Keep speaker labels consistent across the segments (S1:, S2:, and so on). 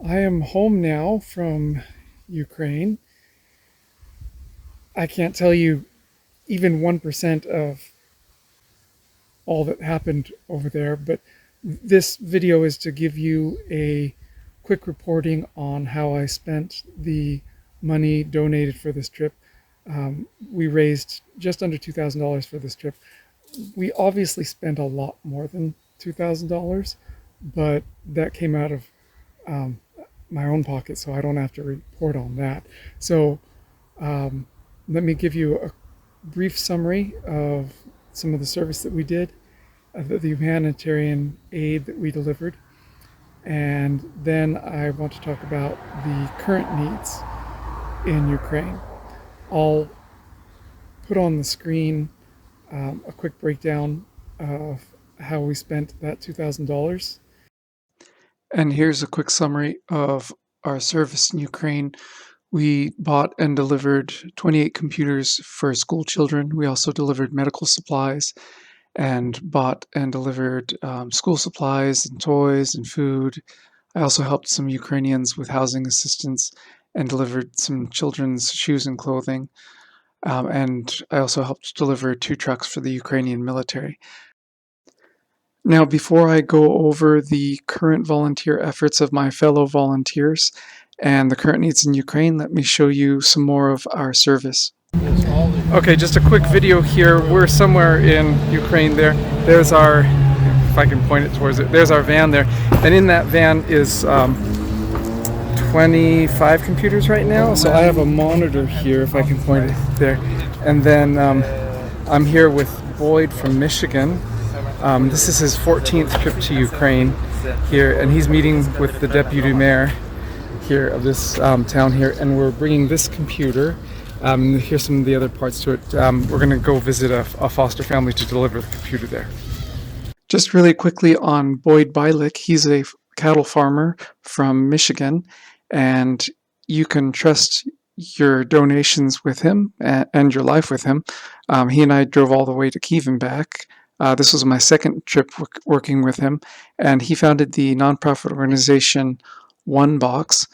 S1: I am home now from Ukraine. I can't tell you even 1% of all that happened over there, but this video is to give you a quick reporting on how I spent the money donated for this trip. We raised just under $2,000 for this trip. We obviously spent a lot more than $2,000, but that came out of um, my own pocket, so I don't have to report on that. So um, let me give you a brief summary of some of the service that we did, the humanitarian aid that we delivered, and then I want to talk about the current needs in Ukraine. I'll put on the screen a quick breakdown of how we spent that $2,000. And here's a quick summary of our service in Ukraine. We bought and delivered 28 computers for school children. We also delivered medical supplies and bought and delivered school supplies and toys and food. I also helped some Ukrainians with housing assistance and delivered some children's shoes and clothing. And I also helped deliver 2 trucks for the Ukrainian military. Now, before I go over the current volunteer efforts of my fellow volunteers and the current needs in Ukraine, let me show you some more of our service. Okay, just a quick video here. We're somewhere in Ukraine there. There's our, if I can point it towards it, there's our van there. And in that van is 25 computers right now. So I have a monitor here, if I can point it there. And then I'm here with Boyd from Michigan. This is his 14th trip to Ukraine here, and he's meeting with the deputy mayor here of this town here, and we're bringing this computer. Here's some of the other parts to it. We're going to go visit a foster family to deliver the computer there. Just really quickly on Boyd Bylick, he's a cattle farmer from Michigan, and you can trust your donations with him and your life with him. He and I drove all the way to Kyiv and back. This was my second trip working with him, and he founded the nonprofit organization OneBox.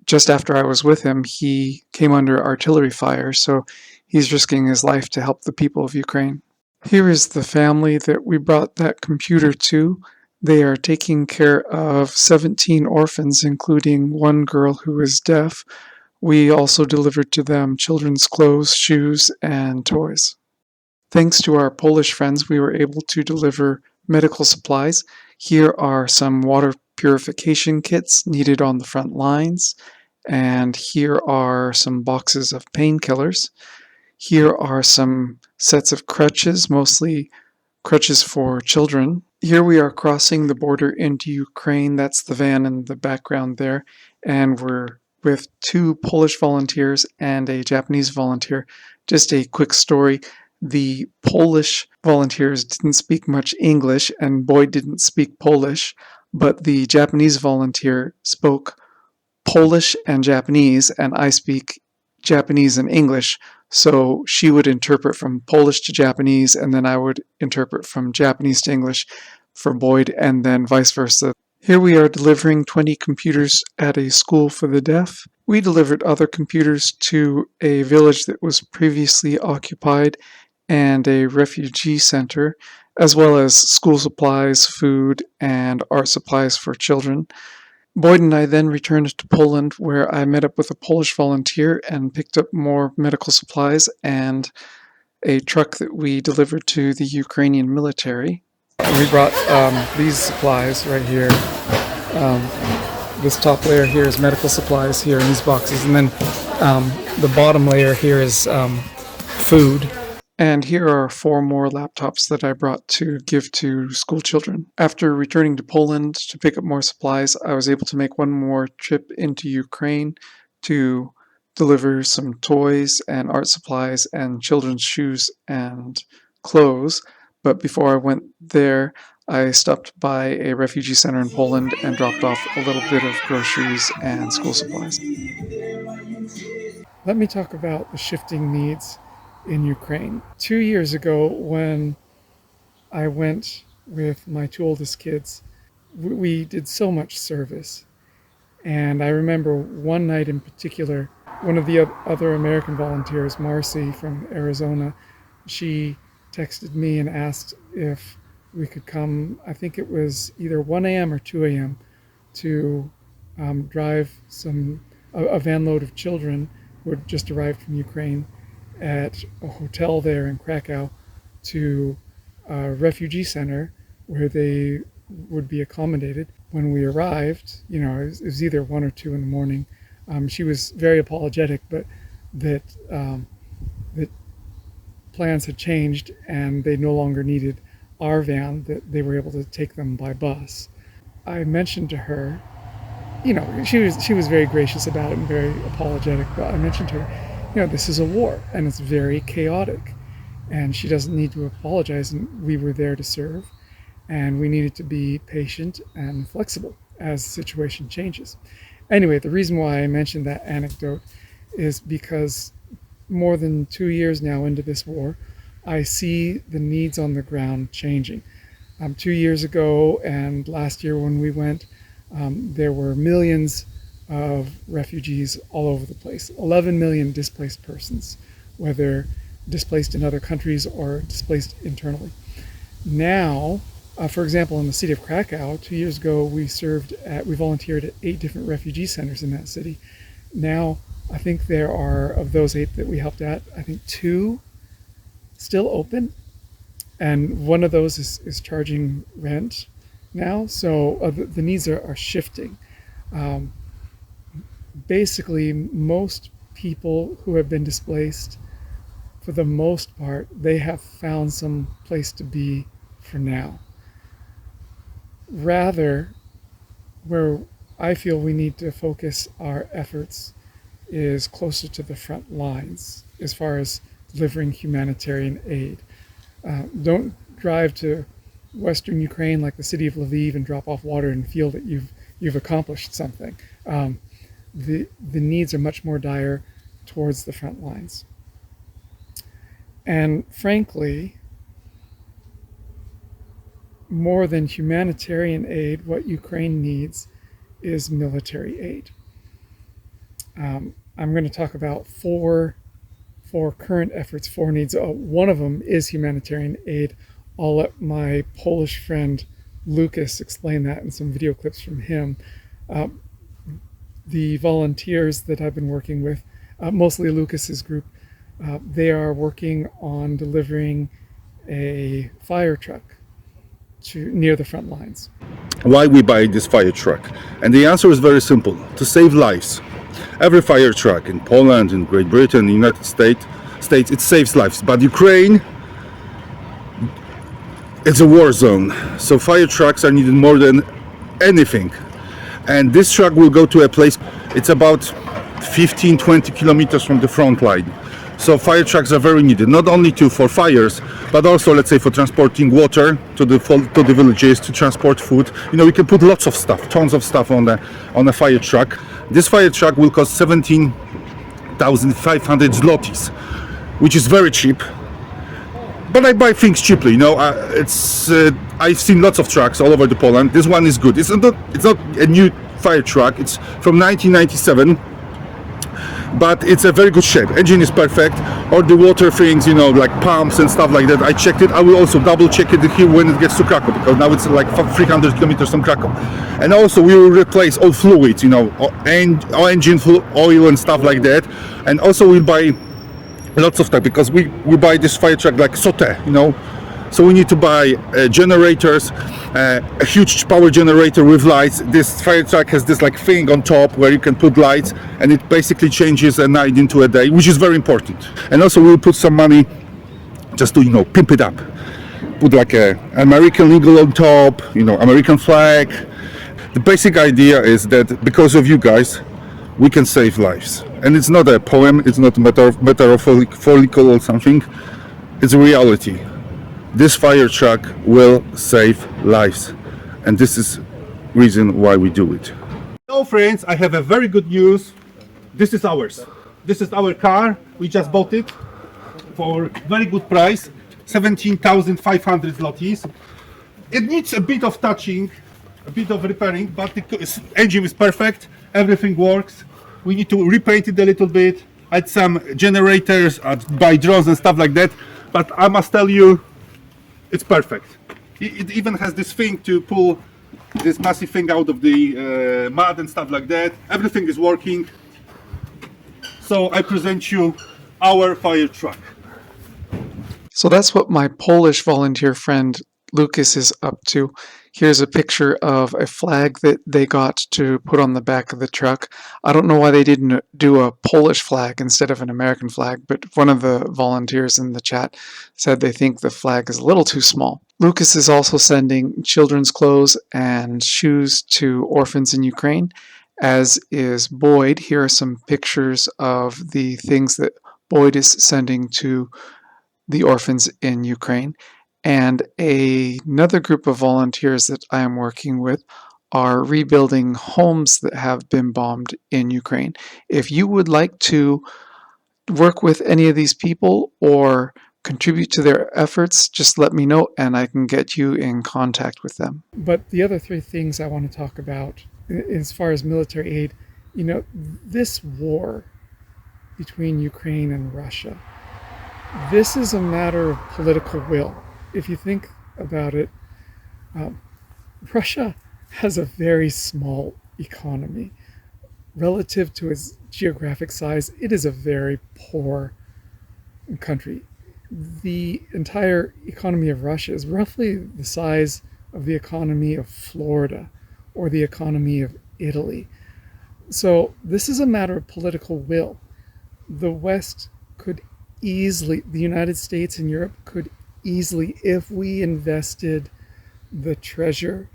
S1: Just after I was with him, he came under artillery fire, so he's risking his life to help the people of Ukraine. Here is the family that we brought that computer to. They are taking care of 17 orphans, including one girl who is deaf. We also delivered to them children's clothes, shoes, and toys. Thanks to our Polish friends, we were able to deliver medical supplies. Here are some water purification kits needed on the front lines, and here are some boxes of painkillers. Here are some sets of crutches, mostly crutches for children. Here we are crossing the border into Ukraine. That's the van in the background there, and we're with 2 Polish volunteers and a Japanese volunteer. Just a quick story. The Polish volunteers didn't speak much English, and Boyd didn't speak Polish, but the Japanese volunteer spoke Polish and Japanese, and I speak Japanese and English, so she would interpret from Polish to Japanese, and then I would interpret from Japanese to English for Boyd, and then vice versa. Here we are delivering 20 computers at a school for the deaf. We delivered other computers to a village that was previously occupied and a refugee center, as well as school supplies, food, and art supplies for children. Boyd and I then returned to Poland, where I met up with a Polish volunteer and picked up more medical supplies and a truck that we delivered to the Ukrainian military. We brought these supplies right here. This top layer here is medical supplies here in these boxes, and then the bottom layer here is food. And here are 4 more laptops that I brought to give to school children. After returning to Poland to pick up more supplies, I was able to make one more trip into Ukraine to deliver some toys and art supplies and children's shoes and clothes. But before I went there, I stopped by a refugee center in Poland and dropped off a little bit of groceries and school supplies. Let me talk about the shifting needs in Ukraine. 2 years ago, when I went with my 2 oldest kids, we did so much service. And I remember one night in particular, one of the other American volunteers, Marcy from Arizona, she texted me and asked if we could come. I think it was either 1 a.m. or 2 a.m. to drive a van load of children who had just arrived from Ukraine at a hotel there in Krakow to a refugee center where they would be accommodated. When we arrived, it was either 1 or 2 in the morning. She was very apologetic, but that plans had changed and they no longer needed our van, that they were able to take them by bus. I mentioned to her, she was very gracious about it and very apologetic, but I mentioned to her, this is a war and it's very chaotic and she doesn't need to apologize, and we were there to serve and we needed to be patient and flexible as the situation changes. Anyway, the reason why I mentioned that anecdote is because more than 2 years now into this war, I see the needs on the ground changing. 2 years ago and last year when we went, there were millions of refugees all over the place. 11 million displaced persons, whether displaced in other countries or displaced internally. Now, for example, in the city of Krakow, 2 years ago, we volunteered at 8 different refugee centers in that city. Now, I think there are, of those 8 that we helped at, I think 2 still open. And one of those is charging rent now. So the needs are shifting. Basically, most people who have been displaced, for the most part, they have found some place to be for now. Rather, where I feel we need to focus our efforts is closer to the front lines as far as delivering humanitarian aid. Don't drive to Western Ukraine like the city of Lviv and drop off water and feel that you've accomplished something. The needs are much more dire towards the front lines. And frankly, more than humanitarian aid, what Ukraine needs is military aid. I'm going to talk about four current efforts, 4 needs. One of them is humanitarian aid. I'll let my Polish friend Lucas explain that in some video clips from him. The volunteers that I've been working with, mostly Lucas's group, they are working on delivering a fire truck near the front lines.
S2: Why we buy this fire truck? And the answer is very simple: to save lives. Every fire truck in Poland, in Great Britain, United States, it saves lives. But Ukraine, it's a war zone, so fire trucks are needed more than anything. And this truck will go to a place, it's about 15-20 kilometers from the front line. So fire trucks are very needed, not only for fires, but also, let's say, for transporting water to the villages, to transport food. We can put lots of stuff, tons of stuff on a fire truck. This fire truck will cost 17,500 zlotys, which is very cheap. But I buy things cheaply. I've seen lots of trucks all over Poland. This one is good. It's not a new fire truck. It's from 1997. But it's a very good shape. Engine is perfect. All the water things, like pumps and stuff like that, I checked it. I will also double check it here when it gets to Krakow, because now it's like 300 kilometers from Krakow. And also we will replace all fluids, engine oil and stuff like that. And also we'll buy lots of stuff, because we buy this fire truck like sauté, So we need to buy generators, a huge power generator with lights. This fire truck has this like thing on top where you can put lights, and it basically changes a night into a day, which is very important. And also we'll put some money just to pimp it up. Put like a American eagle on top, American flag. The basic idea is that because of you guys, we can save lives. And it's not a poem, it's not metaphorical or something. It's a reality. This fire truck will save lives, and this is reason why we do it.
S3: Hello friends, I have a very good news. This is ours. This is our car. We just bought it for very good price, 17,500 zlotys. It needs a bit of touching, a bit of repairing, but the engine is perfect Everything works. We need to repaint it a little bit, add some generators, buy drones and stuff like that. But I must tell you, it's perfect. It even has this thing to pull this massive thing out of the mud and stuff like that. Everything is working. So I present you our fire truck.
S1: So that's what my Polish volunteer friend Lucas is up to. Here's a picture of a flag that they got to put on the back of the truck. I don't know why they didn't do a Polish flag instead of an American flag, but one of the volunteers in the chat said they think the flag is a little too small. Lucas is also sending children's clothes and shoes to orphans in Ukraine, as is Boyd. Here are some pictures of the things that Boyd is sending to the orphans in Ukraine. And another group of volunteers that I am working with are rebuilding homes that have been bombed in Ukraine. If you would like to work with any of these people or contribute to their efforts, just let me know and I can get you in contact with them. But the other three things I want to talk about as far as military aid, this war between Ukraine and Russia, this is a matter of political will. If you think about it, Russia has a very small economy. Relative to its geographic size, it is a very poor country. The entire economy of Russia is roughly the size of the economy of Florida or the economy of Italy. So this is a matter of political will. The West could easily, the United States and Europe could easily, if we invested the treasure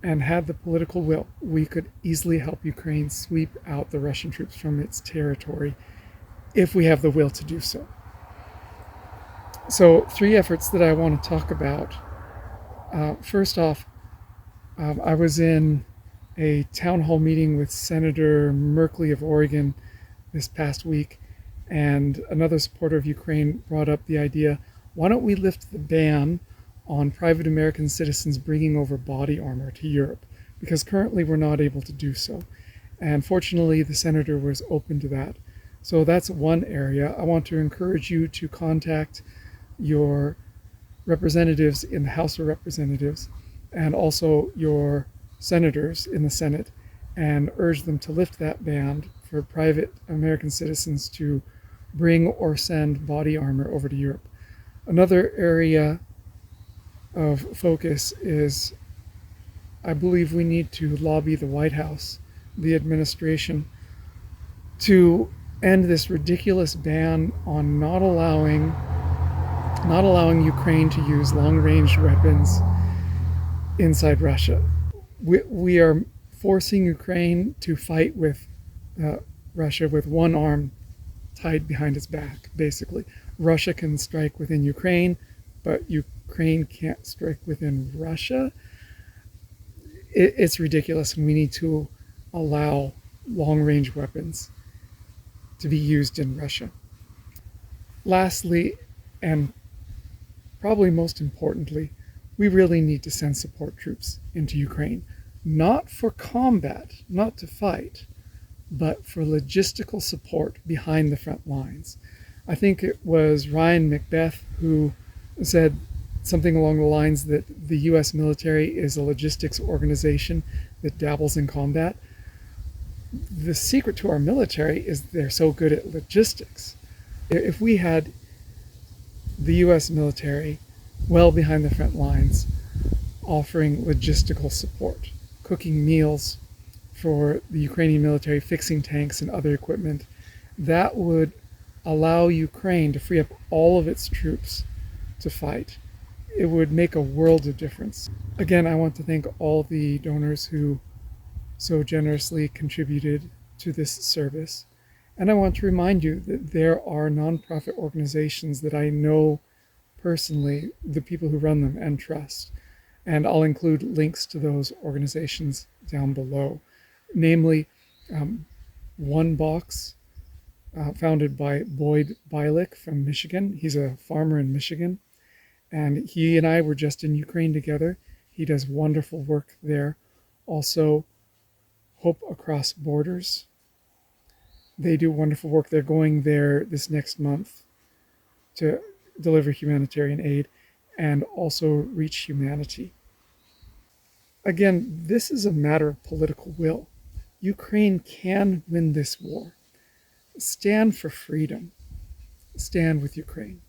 S1: and had the political will, we could easily help Ukraine sweep out the Russian troops from its territory if we have the will to do so. So, three efforts that I want to talk about. First off, I was in a town hall meeting with Senator Merkley of Oregon this past week, and another supporter of Ukraine brought up the idea, why don't we lift the ban on private American citizens bringing over body armor to Europe? Because currently we're not able to do so. And fortunately, the senator was open to that. So that's one area. I want to encourage you to contact your representatives in the House of Representatives and also your senators in the Senate and urge them to lift that ban for private American citizens to bring or send body armor over to Europe. Another area of focus is, I believe we need to lobby the White House, the administration, to end this ridiculous ban on not allowing Ukraine to use long-range weapons inside Russia. We are forcing Ukraine to fight with Russia with one arm tied behind its back, basically. Russia can strike within Ukraine, but Ukraine can't strike within Russia. It's ridiculous, and we need to allow long-range weapons to be used in Russia. Lastly, and probably most importantly, we really need to send support troops into Ukraine, not for combat, not to fight, but for logistical support behind the front lines. I think it was Ryan Macbeth who said something along the lines that the US military is a logistics organization that dabbles in combat. The secret to our military is they're so good at logistics. If we had the US military well behind the front lines offering logistical support, cooking meals for the Ukrainian military, fixing tanks and other equipment, that would allow Ukraine to free up all of its troops to fight. It would make a world of difference. Again, I want to thank all the donors who so generously contributed to this service. And I want to remind you that there are nonprofit organizations that I know personally, the people who run them, and trust. And I'll include links to those organizations down below. Namely, OneBox, founded by Boyd Bylick from Michigan. He's a farmer in Michigan. And he and I were just in Ukraine together. He does wonderful work there. Also, Hope Across Borders. They do wonderful work. They're going there this next month to deliver humanitarian aid and also reach humanity. Again, this is a matter of political will. Ukraine can win this war. Stand for freedom. Stand with Ukraine.